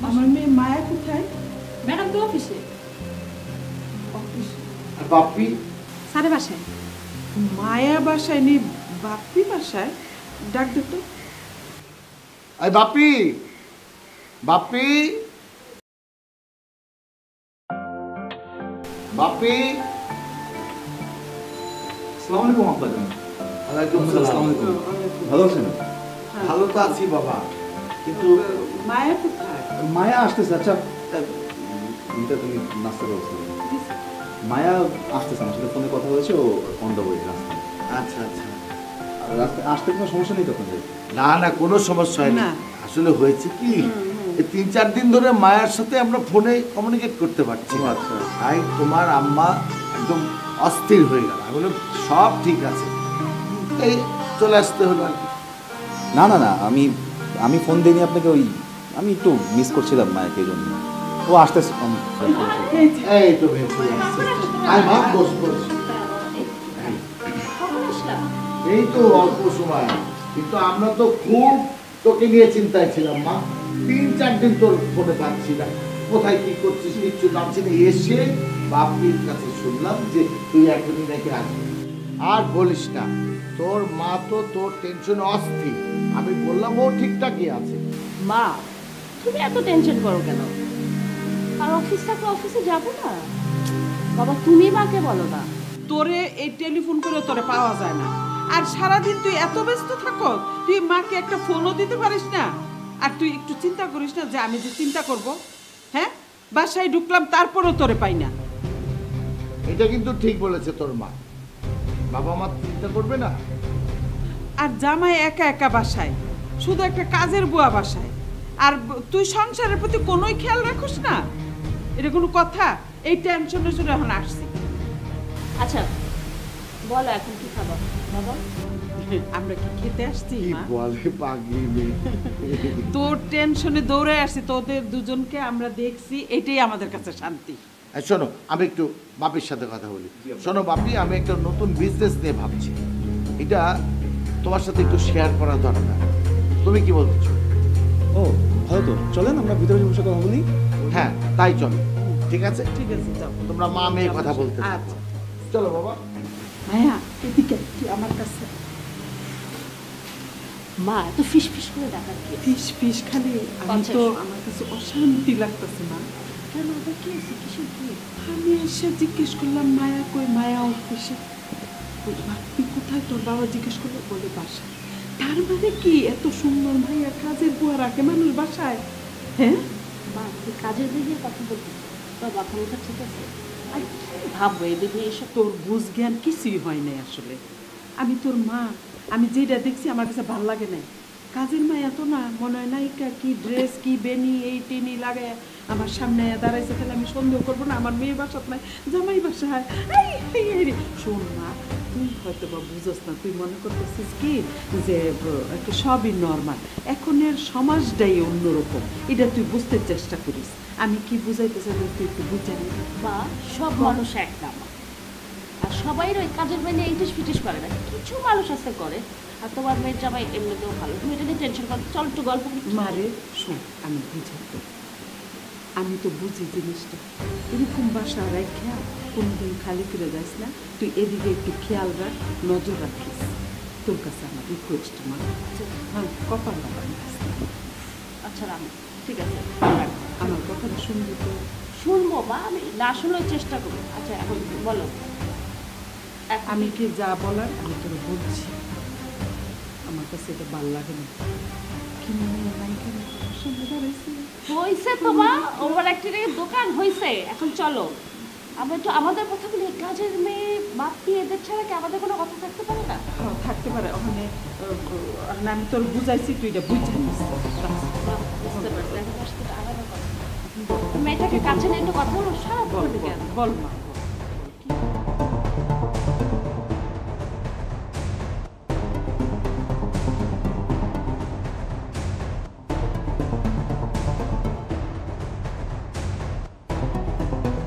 আমার মেয়ে মায়া কোথায়? ম্যাডাম তো অফিসে। আর বাপ্পি? সাড়ে বাসায়। মায়া বাসায় নেই, বাপ্পি বাসায়। ডাক দে তো। আই বাপ্পি, বাপ্পি, বাপ্পি। আসসালামু আলাইকুম আব্বাজান। ওয়ালাইকুম আসসালাম। ভালো আছেন? ভালো তো আছি বাবা, কিন্তু মায়া কোথায়? মায়া আসতেছে। আচ্ছা এটা তুমি নাস্তা করছো? মায়া আসতেছে, আমার সাথে ফোনে কথা হয়েছে, ও অন দ্য ওয়ে রাস্তায়। আচ্ছা আচ্ছা, রাস্তায় আসতে কোনো সমস্যা নেই তখন? না না, কোনো সমস্যা হয় না। না। আসলে হয়েছে কি, এই 3-4 দিন ধরে মায়ের সাথে আমরা ফোনে কমিউনিকেট করতে পারছি না। আচ্ছা। তাই তোমার আম্মা একদম অস্থির হয়ে গেল। আমি বললাম সব ঠিক আছে, এই চলে আসতে হলো আর কি। না না না, আমি ফোন দিইনি আপনাকে, ওই আমি একটু মিস করছিলাম মায়াকে, এই জন্য। ও আসতেছে। এই তো ভেতরে আসছে। আয় মা, বস বস। এই তো অল্প সময়, কিন্তু আমরা তো খুব তোকে নিয়ে চিন্তায় ছিলাম মা। 3-4 দিন তোর ফোনে পাচ্ছি না, কোথায় কি করছিস কিচ্ছু জানছি না। এসে বাপির কাছে শুনলাম যে তুই এখনই নাকি আসবি। আর বলিস না, তোর মা তো তোর টেনশনে অস্থির। আমি বললাম ও ঠিকঠাকই আছে। মা, তুমি এত টেনশন করো কেন? আর অফিস থাকলে অফিসে যাবো না? বাবা তুমি মাকে বলো না। তোরে এই টেলিফোন করে তোরে পাওয়া যায় না, আর সারাদিন তুই এত ব্যস্ত থাকো, তুই মাকে একটা ফোনও দিতে পারিস না। আর তুই একটু চিন্তা করিস না যে আমি যে চিন্তা করব? হ্যাঁ, বাসায় ঢুকলাম তারপরও তোরে পাই না। এটা কিন্তু ঠিক বলেছে তোর মা। বাবা মা চিন্তা করবে না? আর জামাই একা একা বাসায়, শুধু একটা কাজের বুয়া বাসায়, আর তুই সংসারের প্রতি কোনোই খেয়াল রাখিস না? এটা কোনো কথা? এই টেনশনের জন্য এখন আসছি। আচ্ছা বলো এখন কি খাবো বাবা? আমরা কি খেতে আসছি কি মা? বলে পাগলি মেয়ে। তোর টেনশনে দৌড়ে আসছি, তোদের দুজনকে আমরা দেখছি, এটাই আমাদের কাছে শান্তি। আর শোনো, আমি একটু বাপির সাথে কথা বলি। শোনো বাপি, আমি একটা নতুন বিজনেস নিয়ে ভাবছি, এটা তোমার সাথে একটু শেয়ার করা দরকার। তুমি কি বলছো? ও ভালো তো, চলেন আমরা ভিতরে বসে কথা বলি। হ্যাঁ তাই চলো, ঠিক আছে। ঠিক আছে, যাও। তোমরা মা মেয়ে কথা বলতে থাকো। আচ্ছা চলো বাবা। মায়া, এদিকে তুই আমার কাছে। মা এত ফিস ফিস করে ডাকার কি? ফিস ফিস খালি আমি তো, আমার কাছে অশান্তি লাগতেছে মা। কেন আবার কি আছে? কিসের কি? আমি এসে জিজ্ঞেস করলাম মায়া কই, মায়া অফিসে। বাপ্পি কোথায়? তোর বাবা জিজ্ঞেস করলো, বলে বাসায়। তার মানে কি এত সুন্দর মাইয়া কাজের বুয়া রাখে মানুষ বাসায়? হ্যাঁ, মা তুই কাজের দিকে কথা বলবি? তোর বাবা মুখা ঠিক আছে? আর কি ভাববো এদিকে এসব? তোর বুঝ জ্ঞান কিছুই হয় নাই আসলে। আমি তোর মা, আমি যেটা দেখছি আমার কাছে ভালো লাগে নাই। কাজের মা এত না, মনে হয় নায়িকা কি ড্রেস কি বেনি এই টেনি লাগায় আমার সামনে দাঁড়াইছে, তাহলে আমি সন্দেহ করবো না আমার মেয়ে বাসাত নাই, জামাই বাসায়। শোন মা, তুই হয়তো বা বুঝোস না, তুই মনে করতেছিস কি যে একটা সবই নর্মাল। এখনের সমাজটাই অন্যরকম, এটা তুই বুঝতে চেষ্টা করিস। আমি কি বুঝাইতে চাই তুই একটু বুঝে নি। বা সব মানুষ এক না মা। আর সবাই ওই কাজের বাইরে ইন্টিস ফিটিস করে না, কিছু মানুষ আছে করে। আর তোমার মেয়ের জামাই এমনিতেও ভালো, তুমি এটা নিয়ে টেনশন করো। চল একটু গল্প করি। মারে শোন, আমি বুঝাই তো, আমি তো বুঝি জিনিসটা। এরকম বাসা রাখা কোনোদিন খালি ফিরে যাস না, তুই এদিকে একটু খেয়াল রাখ, নজর রাখিস। তোর কাছে আমার রিকোয়েস্ট মা। হ্যাঁ, কপাল বাবা। আচ্ছা রাম, ঠিক আছে আমার কথাটা শুনবি তো? শুনবো মা, আমি না শুনলেও চেষ্টা করবো। আচ্ছা এখন বলো। আমি কি যা বলার আমি তোর বলছি, আমার কাছে এটা ভালো লাগে না। কি মনে হয় নাই কেন সঙ্গে দাঁড়াইছি? হয়েছে তো মা, ওভার অ্যাক্টিংয়ের দোকান হয়েছে। এখন চলো আমরা একটু আমাদের কথা বলি। কাজের মেয়ে বাপ্পি এদের ছাড়া কি আমাদের কোনো কথা থাকতে পারে না? হ্যাঁ থাকতে পারে। ওখানে আমি তোর বুঝাইছি, তুই এটা বুঝে নিস। বুঝতে পারছি, এখন তার সাথে আলাদা কথা। মেয়েটাকে কাছে নিয়ে একটু কথা বলো, সারা বল বলবে কেন? বল মা।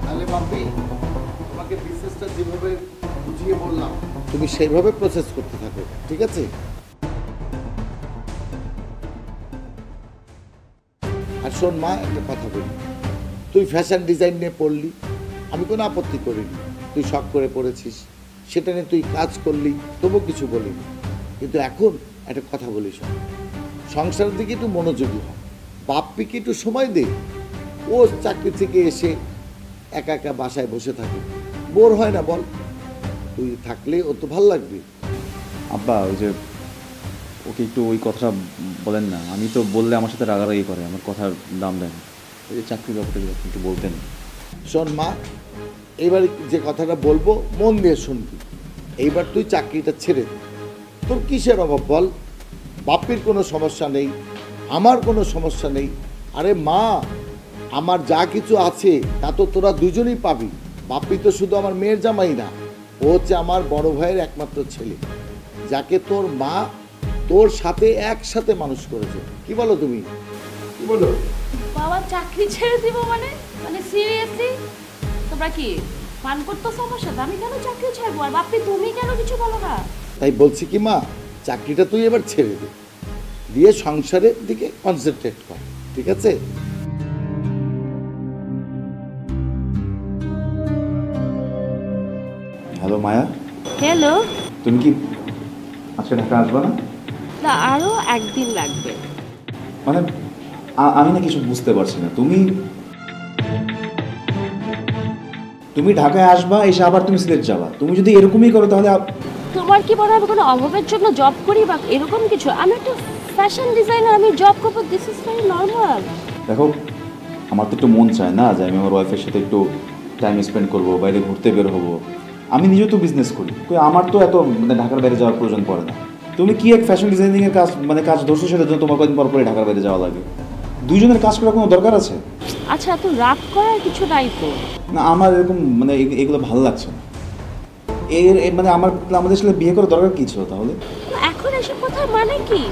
তাহলে বাপি, তোমাকে বিজনেসটা যেভাবে বুঝিয়ে বললাম তুমি সেইভাবে প্রসেস করতে থাকো, ঠিক আছে? আর শোন মা, একটা কথা বলি, তুই ফ্যাশন ডিজাইন নিয়ে পড়লি, আমি কোনো আপত্তি করিনি। তুই শখ করে পড়েছিস, সেটা নিয়ে তুই কাজ করলি, তবু কিছু বলিনি। কিন্তু এখন একটা কথা বলি, শোন, সংসারের দিকে একটু মনোযোগী হ, বাপ্পিকে একটু সময় দে। ও চাকরি থেকে এসে একা একা বাসায় বসে থাকে, বোর হয় না বল? তুই থাকলে ও তো ভাল লাগবে। আব্বা ওই যে ওকে একটু ওই কথাটা বলেন না, আমি তো বললে আমার সাথে রাগারাগি করে, আমার কথার দাম দেন। ওই যে চাকরির ব্যাপারটা যদি আপনি একটু বলতেন। শোন মা, এইবার যে কথাটা বলবো মন দিয়ে শুনবি। এইবার তুই চাকরিটা ছেড়ে দে, তোর কিসের অভাব বল? বাপ্পির কোনো সমস্যা নেই, আমার কোনো সমস্যা নেই। আরে মা, আমার যা কিছু আছে তা তো তোরা দুজনেই পাবি। বাপ্পি তো শুধু আমার মেয়ের জামাই না, ও হচ্ছে আমার বড় ভাইয়ের একমাত্র ছেলে, যাকে তোর মা তোর সাথে একসাথে মানুষ করেছে। কি বলো তুমি, কি বলো? বাবা চাকরি ছেড়ে দিব মানে মানে সিরিয়াসলি? তোমরা কি পান করতো সমস্যা? আমি কেন চাকরি ছাড়বো? আর বাপ্পি তুমি কেন কিছু বলো না? তাই বলছি কি মা, চাকরিটা তুই এবার ছেড়ে দে, দিয়ে সংসারের দিকে কনসেন্ট্রেট কর, ঠিক আছে? হ্যালো মায়া, হ্যালো। তুমি কি আজকে ঢাকা আসবে না? না, আরো একদিন লাগবে। মানে আমি না কিছু বুঝতে পারছি না। তুমি ঢাকায় আসবা, এসে আবার তুমি সিলেট যাবা। তুমি যদি এরকমই করো তাহলে তোমার কি মনে হয় আমি কোনো অভাবের জন্য জব করি বা এরকম কিছু? আমি একটা ফ্যাশন ডিজাইনার, আমি জব করবো, দিস ইজ ভেরি নর্মাল। দেখো, আমার তো একটু মন চায় না যে আমি আমার ওয়াইফের সাথে একটু টাইম স্পেন্ড করবো, বাইরে ঘুরতে বের হবো। আমি নিজেও তো বিজনেস করি, আমার তো এত মানে ঢাকার বাইরে যাওয়ার প্রয়োজন পড়ে না। তুমি কি এক ফ্যাশন ডিজাইনিংয়ের কাজ কাজ ধরছো, সেটার জন্য তোমার কয়েকদিন পর পরে ঢাকার বাইরে যাওয়া লাগে? দুইজনের কাজ করার কোনো দরকার আছে? আচ্ছা, এত রাগ করার কিছু নাই তো। না, আমার এরকম এগুলো ভালো লাগছে না। আমাদের সাথে বিয়ে করার দরকার কি ছিল তাহলে? এখন এসব কথা মানে কি?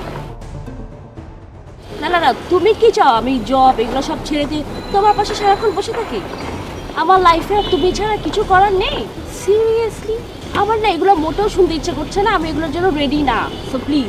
না না না, তুমি কি চাও আমি জব এগুলো সব ছেড়ে দিয়ে তোমার পাশে সারাক্ষণ বসে থাকি? আমার লাইফে তুমি ছাড়া কিছু করার নেই? সিরিয়াসলি আমার না এগুলো মোটেও শুনতে ইচ্ছে করছে না, আমি এগুলোর জন্য রেডি না। So please.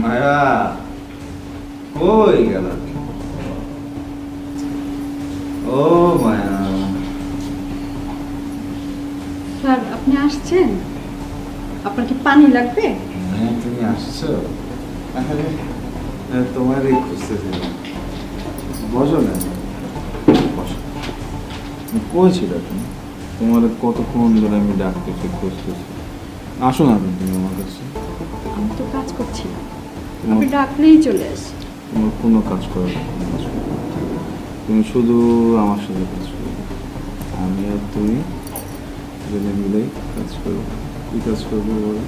মায়া কই গেল? ও মায়া, স্যার আপনি আসছেন? আপনার কি পানি লাগবে? হ্যাঁ তুমি আসছো? তোমারই খুঁজতেছিলাম। বসো না, বসো। কই ছিল তুমি? তোমার কতক্ষণ ধরে আমি ডাকতেছি, খুঁজতেছি। আসো না তুমি আমার কাছে। আমি তো কাজ করছি না, আপনি ডাকলেই চলে আসি। তোমার কোনো কাজ করো না, তুমি শুধু আমার সাথে কাজ করো। আমি আর তুমি দুজনে মিলেই কাজ করবো। কি কাজ করবো বলো?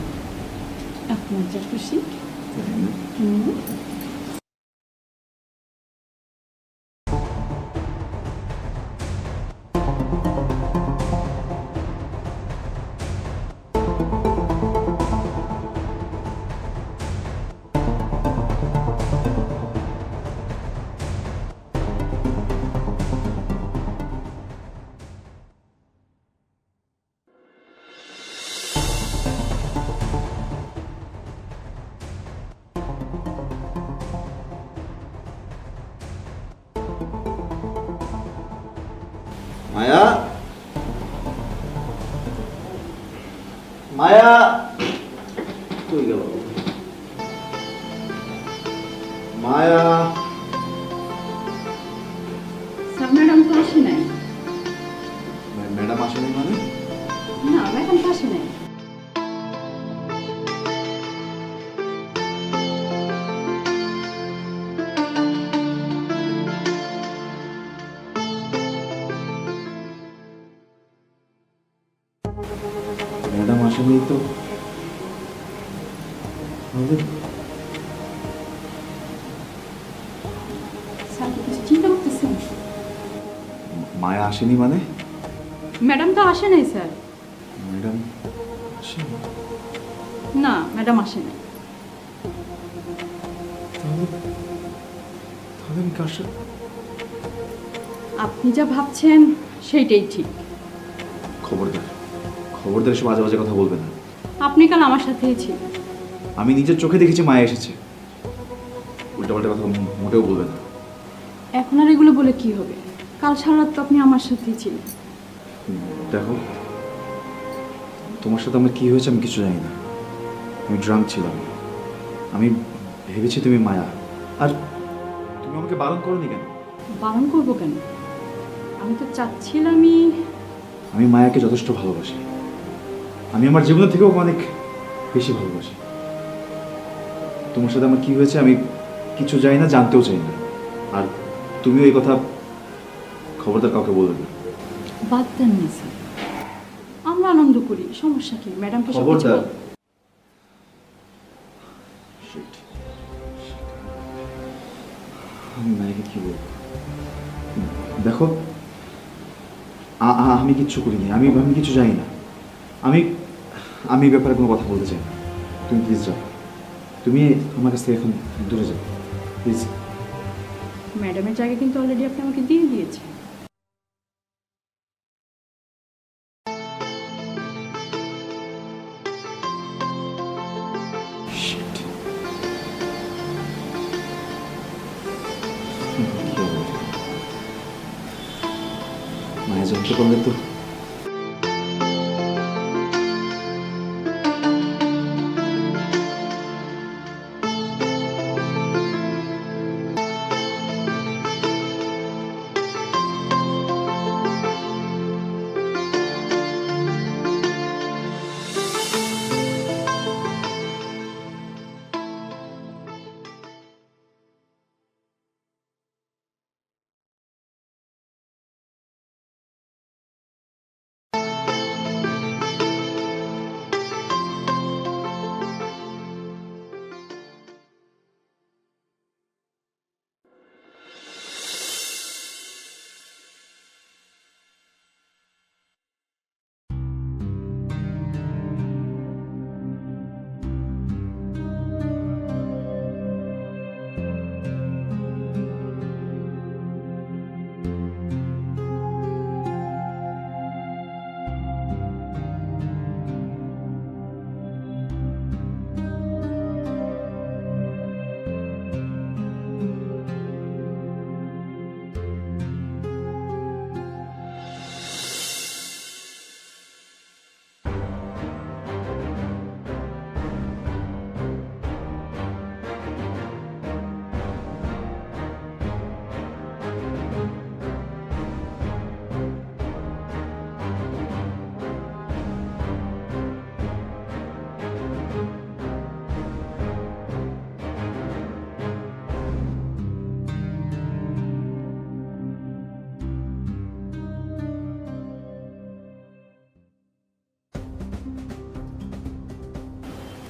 আপনার যা খুশি। মায়া, মায়া, কই গেল মায়া? স্যার ম্যাডাম তো আসে নাই। ম্যাডাম আসেনি মানে? না, ম্যাডাম তো আসে নাই। ম্যাডাম আসেনি তো স্যার কি কিছু চিন্তা করতেছেন? মায়া আসেনি মানে? ম্যাডাম তো আসে নাই স্যার। ম্যাডাম আসেনি? না, ম্যাডাম আসে নাই। তাহলে আমি কার সাথে? আপনি যা ভাবছেন সেইটাই ঠিক। খবরদার খবরদার এসব আজে বাজে কথা বলবে না। আপনি কাল আমার সাথেই ছিলেন। আমি নিজের চোখে দেখেছি মায়া এসেছে। উল্টাপাল্টা কথা মোটেও বলবে না। এখন আর এগুলো বলে কি হবে? কাল সারা রাত তো আপনি আমার সাথেই ছিলেন। দেখো, তোমার সাথে আমার কি হয়েছে আমি কিছু জানি না। আমি ড্রাঙ্ক ছিলাম। আমি ভেবেছি তুমি মায়া। আর তুমি আমাকে বারণ করোনি কেন? বারণ করবো কেন? আমি তো চাচ্ছিলামই। আমি মায়াকে যথেষ্ট ভালোবাসি। আমি আমার জীবনের থেকেও অনেক বেশি ভালোবাসি। তোমার সাথে আমার কি হয়েছে আমি কিছু জানি না, জানতেও চাই না। আর তুমিও এই কথা খবরদার কাউকে বলবে না। বাদ দেন না স্যার, আমরা আনন্দ করি, সমস্যা কি? ম্যাডামকে সব কিছু খবরদার। বল- Shit. আমি মায়াকে কি বলবো? দেখো, আমি কিচ্ছু করিনি। আমি কিছু জানি না। আমি এই ব্যাপারে কোনো কথা বলতে চাই না। তুমি প্লিজ যাও। তুমি আমার কাছ থেকে এখন দূরে যাও প্লিজ। ম্যাডামের জায়গা কিন্তু অলরেডি আপনি আমাকে দিয়ে দিয়েছেন। Shit. মায়া জানতে পারলে তো।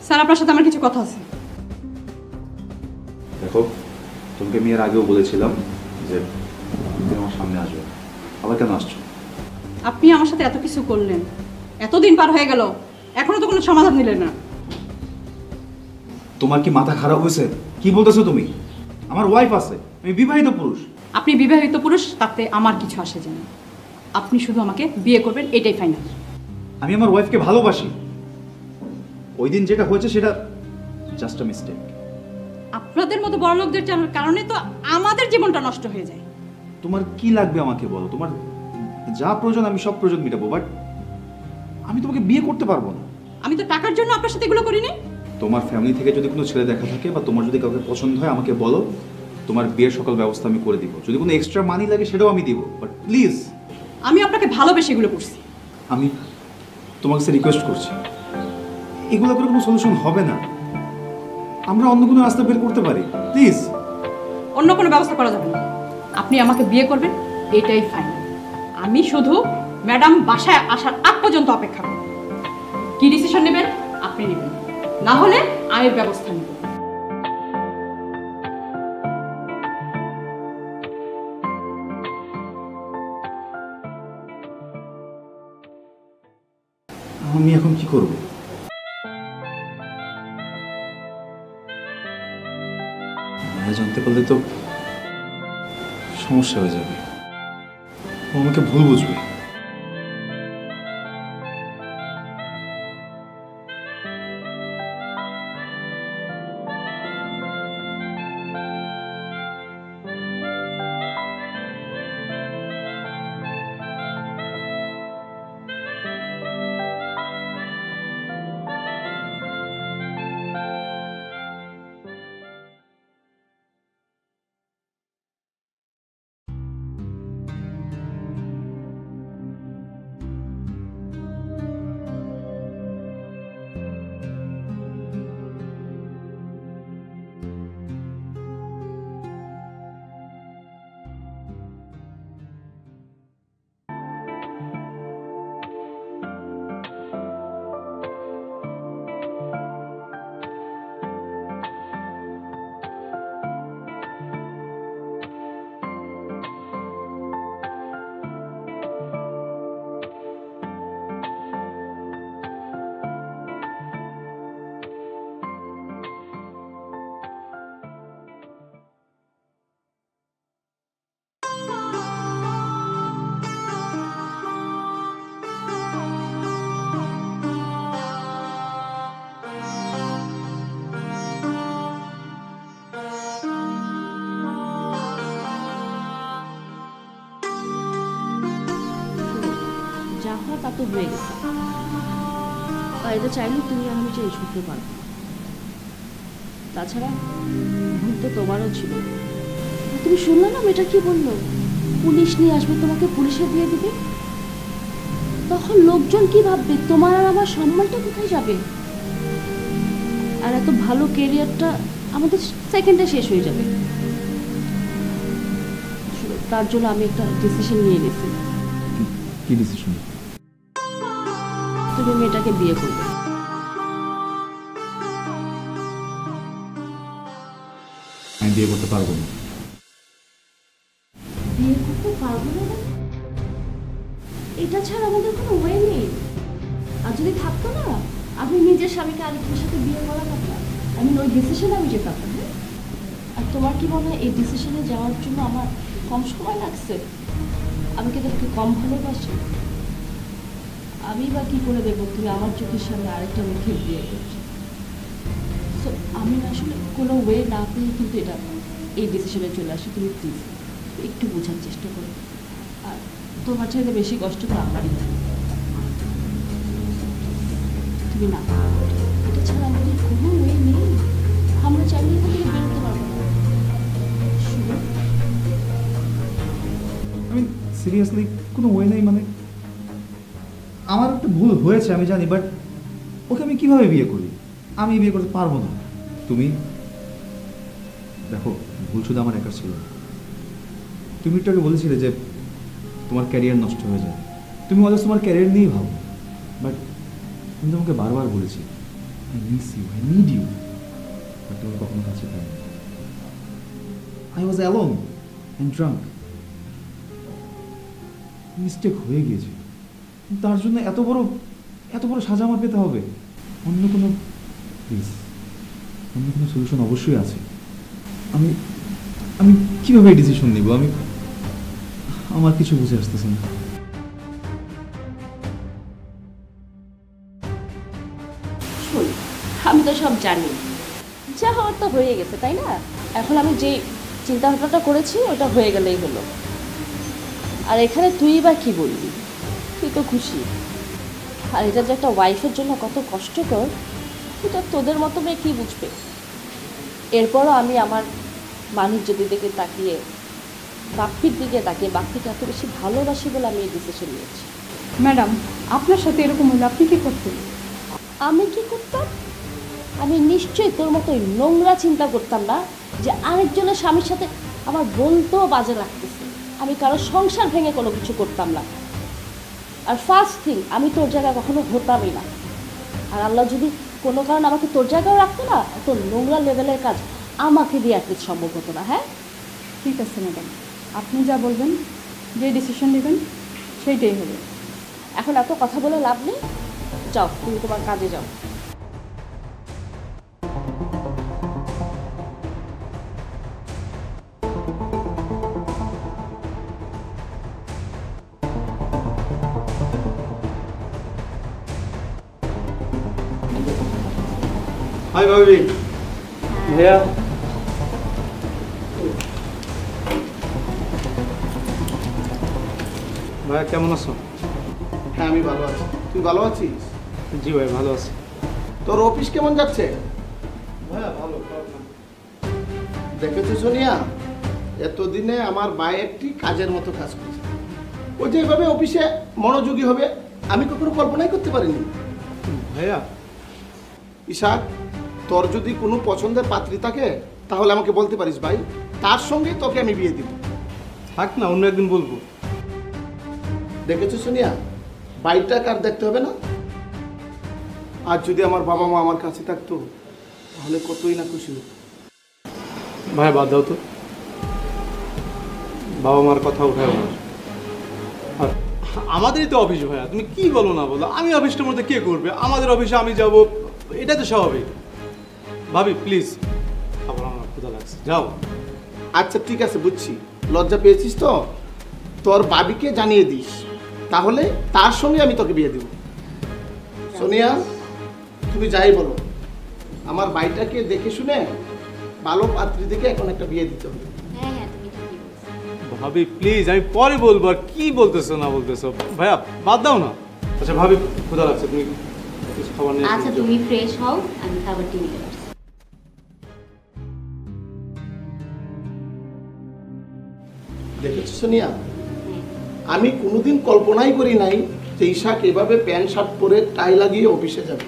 স্যার আপনার সাথে আমার কিছু কথা আছে। দেখো, তোমাকে আমি এর আগেও বলেছিলাম যে তুমি আমার সামনে আসবে। আবার কেন আসছো? আপনি আমার সাথে এত কিছু করলেন, এতদিন পার হয়ে গেল, এখনো তো কোনো সমাধান দিলেন না। তোমার কি মাথা খারাপ হয়েছে? কি বলতেছো তুমি? আমার ওয়াইফ আছে, আমি বিবাহিত পুরুষ। আপনি বিবাহিত পুরুষ, তাতে আমার কিছু আসে যায় না। আপনি শুধু আমাকে বিয়ে করবেন, এটাই ফাইনাল। আমি আমার ওয়াইফকে ভালোবাসি। ওই দিন যেটা হয়েছে সেটা জাস্ট আ মিস্টেক। আপনাদের মতো বড় লোকদের কারণে তো আমাদের জীবনটা নষ্ট হয়ে যায়। তোমার কি লাগবে আমাকে বলো। তোমার যা প্রয়োজন আমি সব প্রয়োজন মেটাবো, বাট আমি তোমাকে বিয়ে করতে পারবো না। আমি তো টাকার জন্য আপনার সাথে এগুলো করিনি। তোমার ফ্যামিলি থেকে যদি কোনো ছেলে দেখা থাকে বা তোমার যদি কাউকে পছন্দ হয় আমাকে বলো, তোমার বিয়ের সকল ব্যবস্থা আমি করে দিব। যদি কোনো এক্সট্রা মানি লাগে সেটাও আমি দিব, বাট প্লিজ। আমি আপনাকে ভালোবেসে এগুলো করছি। আমি তোমার কাছে রিকোয়েস্ট করছি, এগুলো করে কোনো সলিউশন হবে না, আমরা অন্য কোনো রাস্তা বের করতে পারি, প্লিজ। অন্য কোনো ব্যবস্থা করা যাবে না, আপনি আমাকে বিয়ে করবেন, এটাই ফাইনাল। আমি শুধু ম্যাডাম বাসায় আসার আগ পর্যন্ত অপেক্ষা করব। কি ডিসিশন নেবেন আপনি নেবেন, না হলে আমি ব্যবস্থা নেব। আমি এখন কি করব? মায়া জানতে পারলে তো সমস্যা হয়ে যাবে, ও আমাকে ভুল বুঝবে। যা হয় তা তো হয়ে গেছে, আর এটা চাইলে তুমি আর আমি চেঞ্জ করতে পারবো। তাছাড়া ভুল তো তোমারও ছিল। তুমি শুনলে না মেয়েটা কি বললো, পুলিশ নিয়ে আসবে, তোমাকে পুলিশে দিয়ে দিবে। তখন লোকজন কি ভাববে, তোমার আর আমার সম্মানটা কোথায় যাবে? আর এত ভালো কেরিয়ারটা আমাদের সেকেন্ডে শেষ হয়ে যাবে। তার জন্য আমি একটা ডিসিশন নিয়ে নিয়েছি। কি ডিসিশন? তুমি মেয়েটাকে বিয়ে করবে। আমি বিয়ে করতে পারবো না। বিয়ে করতে পারবো না? এটা ছাড়া আমাদের কোনো ওয়ে নেই। আর যদি থাকতো না, আমি নিজের স্বামীকে আরেকজনের সাথে বিয়ে করা পারতাম। আমি ওই ডিসিশনে আমি যেতে পারতাম। আর তোমার কি মনে হয় এই ডিসিশনে যাওয়ার জন্য আমার কম সময় লাগছে? আমি কি তোমাকে কম ভালোবাসি? আমি বা কি করে দেবো তুমি আমার চোখের সামনে আরেকটা মেয়েকে বিয়ে করছো? সো আমি আসলে কোনো ওয়ে না পেয়ে কিন্তু এটা এই ডিসিশনে চলে আসি। তুমি প্লিজ একটু বোঝার চেষ্টা করো। আর তোমার চাইতে বেশি কষ্ট তো আমারই। তুমি না, এটা ছাড়া আমাদের কোনো ওয়ে নেই। আমরা চাইলে এখান থেকে বেরোতে পারবো না। আমি সিরিয়াসলি কোনো ওয়ে নেই। মানে আমার একটা ভুল হয়েছে আমি জানি, বাট ওকে আমি কিভাবে বিয়ে করি? আমি বিয়ে করতে পারবো না। তুমি দেখো, ভুল শুধু আমার একার ছিল। তুমি একটু আগে বলেছিলে যে তোমার ক্যারিয়ার নষ্ট হয়ে যায়, তুমি অলওয়েজ তোমার ক্যারিয়ার নিয়েই ভাবো। বাট আমি তোমাকে বারবার বলেছি I miss you, I need you, but তুমি কখনো কাছে পাইনি। I was alone and drunk. Mistake হয়ে গিয়েছে, তার জন্য এত বড় সাজা আমার পেতে হবে? অন্য কোনো প্লিজ, অন্য কোনো সলিউশন অবশ্যই আছে। আমি আমি কীভাবে ডিসিশন নিব? আমার কিছু বুঝে আসতেছে না। শোন, আমি তো সব জানি, যা হওয়ার তো হয়ে গেছে, তাই না? এখন আমি যে চিন্তা ভাবনাটা করেছি ওটা হয়ে গেলেই হলো। আর এখানে তুই বা কি বলবি? তুই তো খুশি। আর এটা যে একটা ওয়াইফের জন্য কত কষ্টকর এটা তোদের মতো মেয়ে কী বুঝবে। এরপরও আমি আমার বাণিজ্যদের দিকে তাকিয়ে বাপ্পির দিকে তাকিয়ে বাপ্পিকে এত বেশি ভালোবাসি বলে আমি এই ডিসিশন নিয়েছি। ম্যাডাম, আপনার সাথে এরকম হলে আপনি কি করতেন? আমি কি করতাম? আমি নিশ্চয়ই তোর মতোই নোংরা চিন্তা করতাম না যে আরেকজনের স্বামীর সাথে আমার বলতেও বাজে লাগতেছে। আমি কারো সংসার ভেঙে কোনো কিছু করতাম না। আর ফার্স্ট থিং, আমি তোর জায়গায় কখনো হতামই না। আর আল্লাহ যদি কোনো কারণে আমাকে তোর জায়গায় রাখতো না, তোর নোংরা লেভেলের কাজ আমাকে দিয়ে অ্যাটলিস্ট সম্ভব হতো না। হ্যাঁ, ঠিক আছে ম্যাডাম, আপনি যা বলবেন, যে ডিসিশন নেবেন সেইটাই হবে। এখন এত কথা বলে লাভ নেই, যাও তুমি তোমার কাজে যাও। হাই ভাবি। ভাইয়া ভাইয়া কেমন আছো? হ্যাঁ আমি ভালো আছি, তুই ভালো আছিস? জি ভাই ভালো আছি। তোর অফিস কেমন যাচ্ছে? ভাইয়া ভালো, খারাপ না। দেখেছো সোনিয়া, এতদিনে আমার ভাই একটি কাজের মতো কাজ করছে। ও যে এভাবে অফিসে মনোযোগী হবে আমি কখনো কল্পনাই করতে পারিনি। ভাইয়া ইশাক, তোর যদি কোনো পছন্দের পাত্রী থাকে তাহলে আমাকে বলতে পারিস ভাই, তার সঙ্গে তোকে আমি বিয়ে দিব। থাক না, অন্য একদিন বলবো। দেখেছো সোনিয়া, বাড়িটা কার দেখতে হবে না? আর যদি আমার বাবা মা আমার কাছে থাকতো তাহলে কতই না খুশি হতো। ভাই বাদ দাও তো, বাবা মার কথা উঠায় না। আর আমাদেরই তো অফিস ভাইয়া, তুমি কি বলো না বলো, আমি অফিসটার মধ্যে কে করবে? আমাদের অফিসে আমি যাব, এটা তো স্বাভাবিক। ভাবি প্লিজ, আবার আমার ক্ষুধা লাগছে, যাও। আচ্ছা ঠিক আছে, বুঝছি, লজ্জা পেয়েছিস তো, তোর বাবিকে জানিয়ে দিস, তাহলে তার সঙ্গে আমি তোকে বিয়ে দেব। সোনিয়া, তুমি যাই বলো, আমার বাড়িটাকে দেখে শুনে ভালো পাত্রী দেখে এখন একটা বিয়ে দিতে হবে। ভাবি প্লিজ, আমি পরে বলবো। আর কি বলতেছো না বলতেছো ভাইয়া, বাদ দাও না। আচ্ছা ভাবি, ক্ষুধা লাগছে, তুমি কিছু খাবার নিয়ে আচ্ছা তুমি ফ্রেশ হও, আমি খাবারটি নিয়ে আসছি। দেখেছো সোনিয়া, আমি কোনোদিন কল্পনাই করি নাই যে ইশাক এভাবে প্যান্ট শার্ট পরে টাই লাগিয়ে অফিসে যাবে।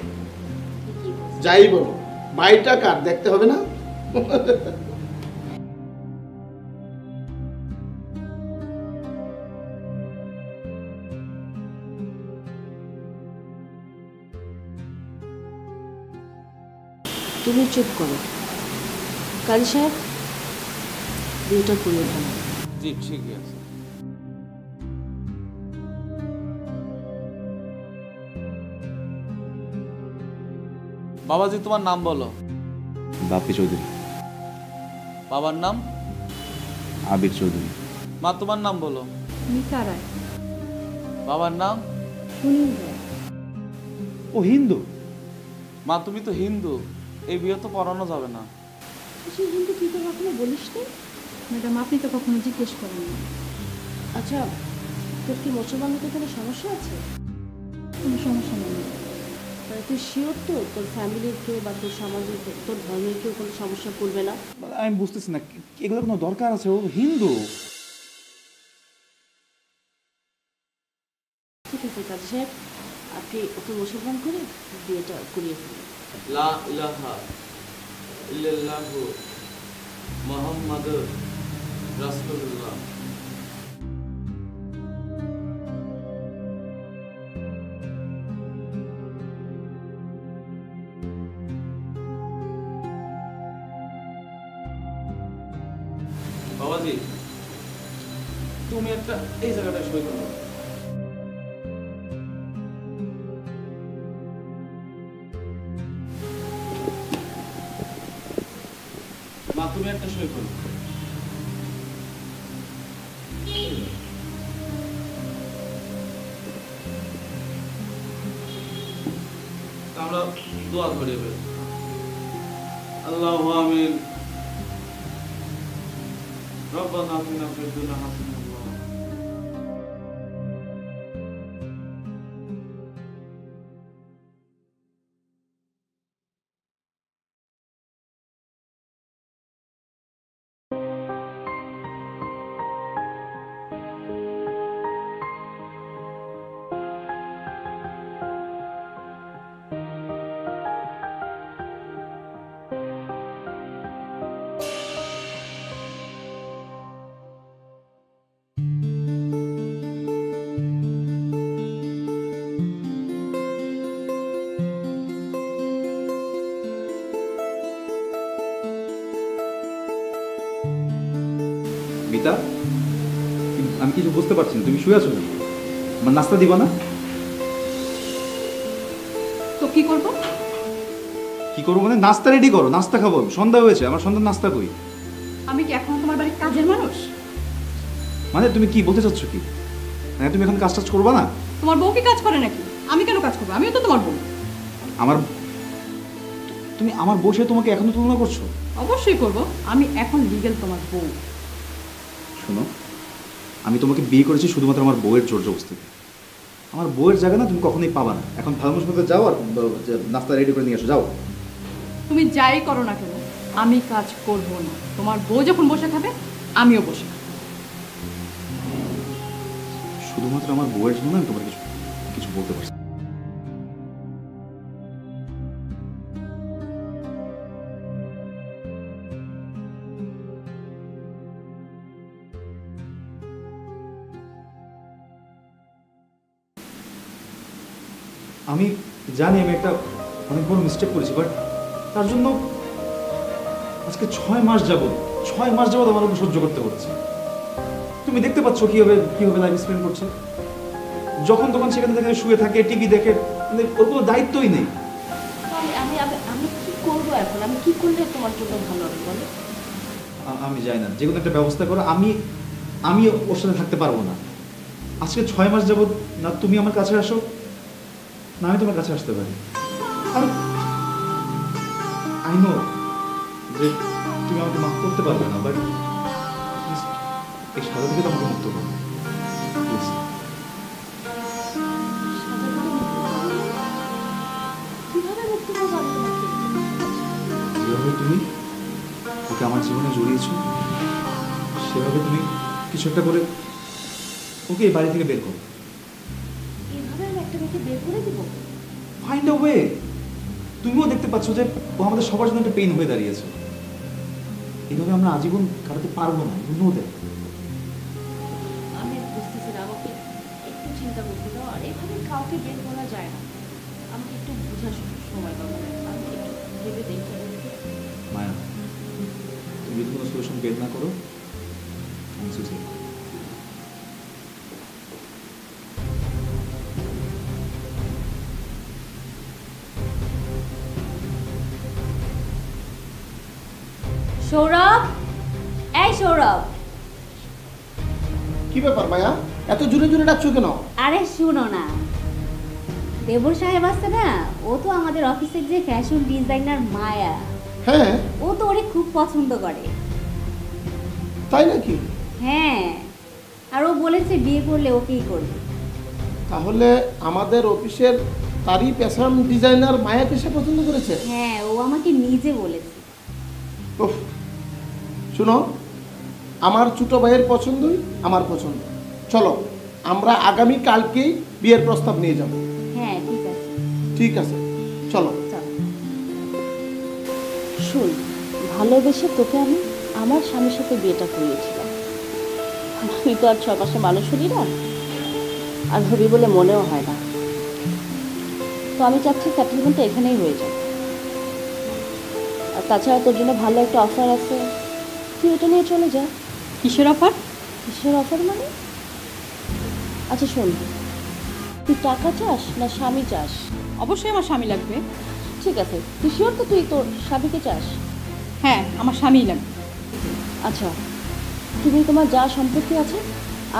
যাই বলো, বাড়িটা কার দেখতে হবে না? তুমি চুপ করো। কাজী সাহেব, বিয়েটা করিয়ে ফেলো। জি ঠিক আছে। বাবাজি তোমার নাম বলো। বাপ্পি চৌধুরী। বাবার নাম? আবির চৌধুরী। মা তোমার নাম বলো। মিতা রায়। বাবার নাম? সুনীল রায়। ও হিন্দু? মা তুমি তো হিন্দু, এই বিয়ে তো পড়ানো যাবে না। তুই কিন্তু তুই তো কখনো বলিস নি। ম্যাডাম, আপনি তো কখনো জিজ্ঞেস করেন না। আচ্ছা, তোর কি মুসলমান হতে কোনো সমস্যা আছে? কোনো সমস্যা নেই। মানে তুই শিওর তো তোর ফ্যামিলির কেউ বা তোর সমাজের কেউ, তোর ধর্মের কেউ কোনো সমস্যা করবে না? আমি বুঝতেছি না এগুলো কোনো দরকার আছে? ও হিন্দু। ঠিক আছে কাজী সাহেব, আপনি ওকে মুসলমান করে বিয়েটা করিয়ে ফেলুন। লা ইলাহা ইল্লাল্লাহু মুহাম্মাদুর রাসূলুল্লাহ। বাবাজি, তুমি একটা এই জায়গাটায় সই করো। মা তুমি একটা সই করো। আমরা দোয়া করি এবার। আল্লাহু আমিন। রব্বানা আতিনা ফিদ দুনিয়া হাসানাতাও মিতা, আমি কিছু বুঝতে পারছি না, তুমি শুয়ে আছো না? আমার নাস্তা দিবা না? তো কি করবো? কি করবো মানে নাস্তা রেডি করো, নাস্তা খাবো, সন্ধ্যা হয়েছে, আমার সন্ধ্যার নাস্তা কই? আমি কি এখন তোমার বাড়ির কাজের মানুষ? মানে তুমি কি বলতে চাচ্ছ কি? মানে তুমি এখন কাজ টাজ করবা না? তোমার বউ কি কাজ করে নাকি? আমি কেন কাজ করবো? আমিও তো তোমার বউ। আমার তুমি আমার বসে তোমাকে এখনো তুলনা করছো? অবশ্যই করবো, আমি এখন লিগেল তোমার বউ। শোনো, আমি তোমাকে বিয়ে করেছি শুধুমাত্র আমার বউয়ের জোর জবস্তিতে। আমার বউয়ের জায়গা না তুমি কখনোই পাবা না। এখন ভালো মতো যাও আর নাস্তা রেডি করে নিয়ে এসো, যাও। তুমি যাই করো না কেন, আমি কাজ করবো না। তোমার বউ যখন বসে থাকবে আমিও বসে থাকবো। শুধুমাত্র আমার বউয়ের জন্য আমি তোমার কিছু কিছু বলতে পারছি। আমি জানি আমি একটা অনেক বড় মিস্টেক করেছি, বাট তার জন্য আজকে 6 মাস যাবত আমার উপর সহ্য করতে হচ্ছে। তুমি দেখতে পাচ্ছ কিভাবে লাইফ স্পেন্ড করছে। যখন তখন সেখানে থেকে শুয়ে থাকে, টিভি দেখে, মানে ওর কোনো দায়িত্বই নেই। আমি আমি আমি কি করবো এখন? আমি কি করলে তোমার জন্য ভালো হবে বলো? আমি যাই না, যে কোনো একটা ব্যবস্থা করো। আমি ওর সাথে থাকতে পারবো না। আজকে 6 মাস যাবত না তুমি আমার কাছে আসো, না আমি তোমার কাছে আসতে পারি। আর আই নো যে তুমি আমাকে মাফ করতে পারবে না, বাট এই সাজা থেকে তো আমাকে মুক্ত করো প্লিজ। কিভাবে মুক্ত করবো আমি তোমাকে? যেভাবে তুমি ওকে আমার জীবনে জড়িয়েছো, সেভাবে তুমি কিছু একটা করে ওকে এই বাড়ি থেকে বের করো। এভাবে আমি একটা মেয়েকে বের করে দিব? Find a way. তুমিও দেখতে পাচ্ছ যে ও আমাদের সবার জন্য একটা পেইন হয়ে দাঁড়িয়েছে। এইভাবে আমরা আজীবন কাটাতে পারবো না, নো দ্যাট। আমি বুঝতেছি না, আমাকে একটু চিন্তা করতে দাও। আর এভাবে কাউকে বের করা যায় না, আমাকে একটু বোঝার সময় দাও। আমি একটু ভেবে দেখি। মায়া, তুমি যদি কোনো সলিউশন বের না করো, আমি সুইসাইড করব। সৌরভ, এই সৌরভ। কি ব্যাপার মায়া, এত জোরে জোরে ডাকছো কেন? আরে শুনো না, দেবর সাহেব আছে না, ও তো আমাদের অফিসের যে ফ্যাশন ডিজাইনার মায়া, হ্যাঁ ও তো ওরে খুব পছন্দ করে। তাই নাকি? হ্যাঁ, আর ও বলেছে বিয়ে করলে ওকেই করবে। তাহলে আমাদের অফিসের তারই ফ্যাশন ডিজাইনার মায়াকে সে পছন্দ করেছে? হ্যাঁ, ও আমাকে নিজে বলেছে। উফ, শুনো, আমার ছোট ভাইয়ের পছন্দই আমার পছন্দ। চলো আমরা আগামী কালকেই বিয়ের প্রস্তাব নিয়ে যাব। হ্যাঁ ঠিক আছে। ঠিক আছে, চলো। শোন, ভালোবেসে তোকে আমি আমার স্বামীর সাথে বিয়েটা করিয়েছিলাম। আমি তো আর 6 মাসে মানুষ হলি না, আর হবি বলে মনেও হয় না। তো আমি চাচ্ছি সেটেলমেন্টটা এখানেই হয়ে যায়। আর তাছাড়া তোর জন্য ভালো একটা অফার আছে, তুই এটা নিয়ে চলে যা। কিসের অফার? কিসের অফার মানে? আচ্ছা শোন, তুই টাকা চাস না স্বামী চাস? অবশ্যই আমার স্বামী লাগবে। ঠিক আছে, তুই শিওর তো তুই তোর স্বামীকে চাস? হ্যাঁ, আমার স্বামীই লাগবে। আচ্ছা, তুমি তোমার যা সম্পত্তি আছে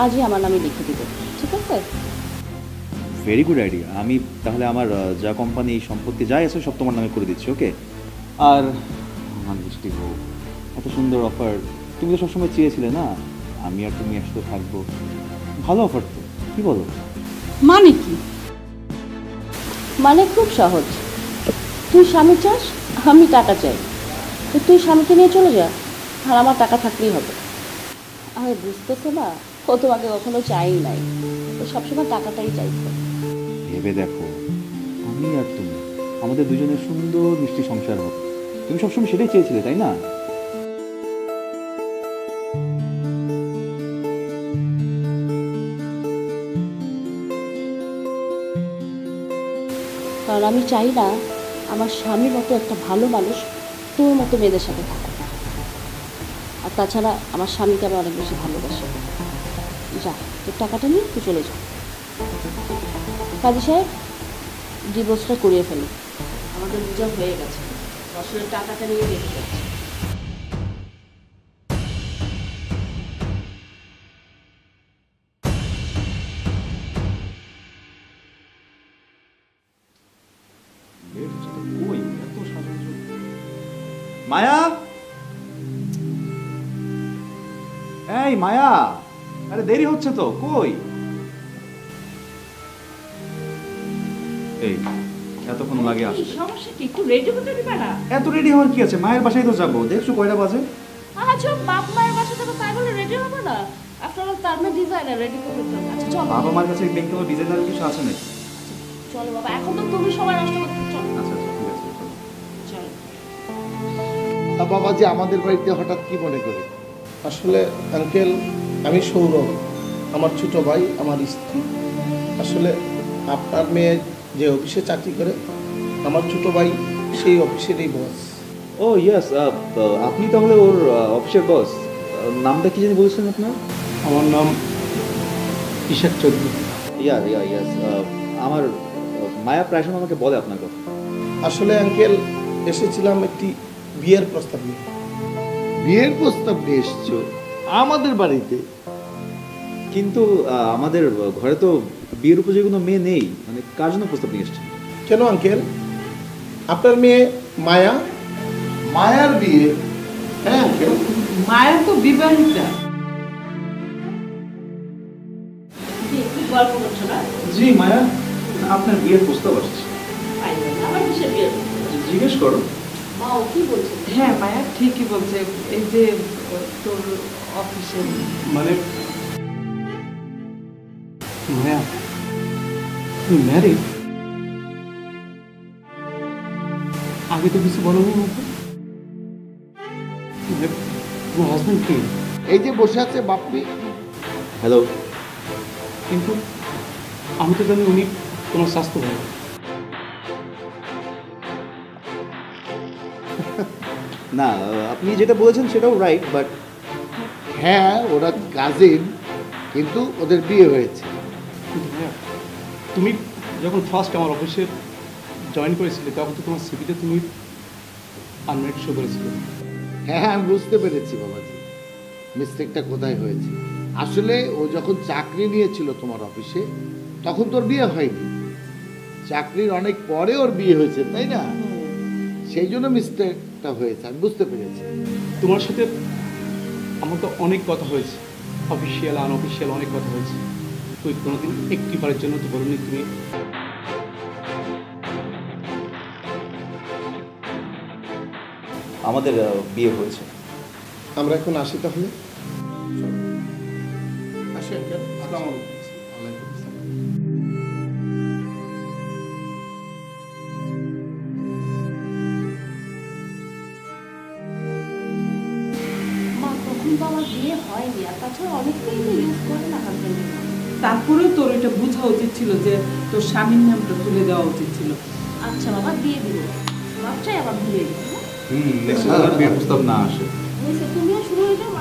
আজই আমার নামে লিখে দিবে, ঠিক আছে? Very good idea. আমি তাহলে আমার যা কোম্পানি সম্পত্তি যাই আছে সব তোমার নামে করে দিচ্ছি, ওকে? আর আমার মিষ্টি বউ, এত সুন্দর অফার, তুমি তো সবসময় চেয়েছিলে না আমি আর তুমি একসাথে থাকবো। ভালো অফার তো, কি বলো? মানে কি? মানে খুব সহজ, তুই স্বামী চাস, আমি টাকা চাই, তো তুই স্বামীকে নিয়ে চলে যা, আর আমার টাকা থাকলেই হবে। আরে বুঝতেছো না, ও তোমাকে কখনো চাই নাই, ও সবসময় টাকাটাই চাইছে। ভেবে দেখো, আমি আর তুমি, আমাদের দুজনের সুন্দর মিষ্টি সংসার হোক। তুমি সবসময় সেটাই চেয়েছিলে, তাই না? কারণ আমি চাই না আমার স্বামীর মতো একটা ভালো মানুষ তোর মতো মেয়েদের সাথে থাকুক। আর তাছাড়া আমার স্বামীকে আমি অনেক বেশি ভালোবাসি। যা, তোর টাকাটা নিয়ে তুই চলে যা। কাজী সাহেব, ডিভোর্সটা করিয়ে ফেলি, আমাদের রিজার্ভ হয়ে গেছে, আসলে টাকাটা নিয়ে রেখে যাচ্ছে। মায়া, এই মায়া, আরে দেরি হচ্ছে তো, কই? এই এতক্ষণ লাগে আসতে। সমস্যা কি? একটু রেডি হতে দিবে না? এত রেডি হওয়ার কি আছে? মায়ের বাসায় তো যাবো, দেখছো কয়টা বাজে? আচ্ছা, বাপ মায়ের বাসা যাবো তাই বলে রেডি হবে না? আফটার অল তার মেয়ে ডিজাইনার, রেডি করতে হবে। আচ্ছা চলো। বাবা মার কাছে ব্যাংকে ডিজাইনার কিছু আছে নাকি? চলো বাবা, এখন তো তুমি সময় নষ্ট করতে। চলো। আচ্ছা আচ্ছা, ঠিক আছে, চলো। চলো। তা বাবাজি আমাদের বাড়িতে হঠাৎ কি মনে করে? আসলে আঙ্কেল, আমি সৌরভ, আমার ছোট ভাই, আমার স্ত্রী। আসলে আপনার মেয়ে যে অফিসে চাকরি করে, আমার ছোট ভাই সেই অফিসেরই বস। ও ইয়েস, আপনি তাহলে ওর অফিসের বস। নামটা কি জানি বলছেন আপনার? আমার নাম ইশাক চৌধুরী। ইয়াস, আমার মায়া প্রায় সময় আমাকে বলে আপনার কথা। আসলে আঙ্কেল, এসেছিলাম একটি বিয়ের প্রস্তাব নিয়ে। বিয়ের প্রস্তাব নিয়ে এসছো আমাদের বাড়িতে? কিন্তু আমাদের ঘরে তো বিয়ের উপযোগী কোনো মেয়ে নেই, মানে কার জন্য প্রস্তাব নিয়ে এসছেন? কেন আঙ্কেল, আপনার মেয়ে মায়া? মায়ার বিয়ে? হ্যাঁ আঙ্কেল। মায়ের তো বিবাহিতা। কি গল্প করছো না? জি মায়া, আপনার বিয়ের প্রস্তাব আসছে। আমার কিসের বিয়ে? জিজ্ঞেস করো। মা ও কি বলছে? হ্যাঁ মায়া ঠিকই বলছে, এই যে তোর অফিসে। মানে মায়া, তুমি ম্যারিড? আগে তো কিছু বলো না। তোমার হাজবেন্ড কি? এই যে বসে আছে বাপ্পি। হ্যালো। কিন্তু আমি তো জানি উনি তোমার স্বাস্থ্য ভালো। না, আপনি যেটা বলেছেন সেটাও রাইট, বাট হ্যাঁ ওরা কাজিন, কিন্তু ওদের বিয়ে হয়েছে। কিন্তু ভাইয়া, তুমি যখন ফার্স্ট আমার অফিসে জয়েন করেছিলে তখন তো তোমার সিভিতে তুমি আনমেরিড শো করেছিলে। হ্যাঁ আমি বুঝতে পেরেছি বাবাজি, মিস্টেকটা কোথায় হয়েছে। আসলে ও যখন চাকরি নিয়েছিল তোমার অফিসে তখন তোর বিয়ে হয়নি, চাকরির অনেক পরে ওর বিয়ে হয়েছে, তাই না? সেই জন্য মিস্টেকটা হয়েছে, আমি বুঝতে পেরেছি। তোমার সাথে আমার তো অনেক কথা হয়েছে, অফিসিয়াল আনঅফিসিয়াল অনেক কথা হয়েছে। তুই কোনোদিন একটিবারের জন্য তো বলনি তুমি আমাদের বিয়ে হয়েছে। আমরা এখন আসি তাহলে। আসি আঙ্কেল। আসসালামু আলাইকুম। ওয়ালাইকুম আসসালাম। মা, তখন তো আমার বিয়ে হয়নি, আর তাছাড়া অনেকেই তো ইউজ করে না হাজবেন্ডের নাম। তারপরেও তোর এটা বোঝা উচিত ছিল যে তোর স্বামীর নামটা তুলে দেওয়া উচিত ছিল। আচ্ছা বাবা, দিয়ে দিব, মাপটাই আবার ভুলে গেছি। নেক্সট বিয়ের প্রস্তাব না আসে। তুমিও শুরু হয়ে যাও।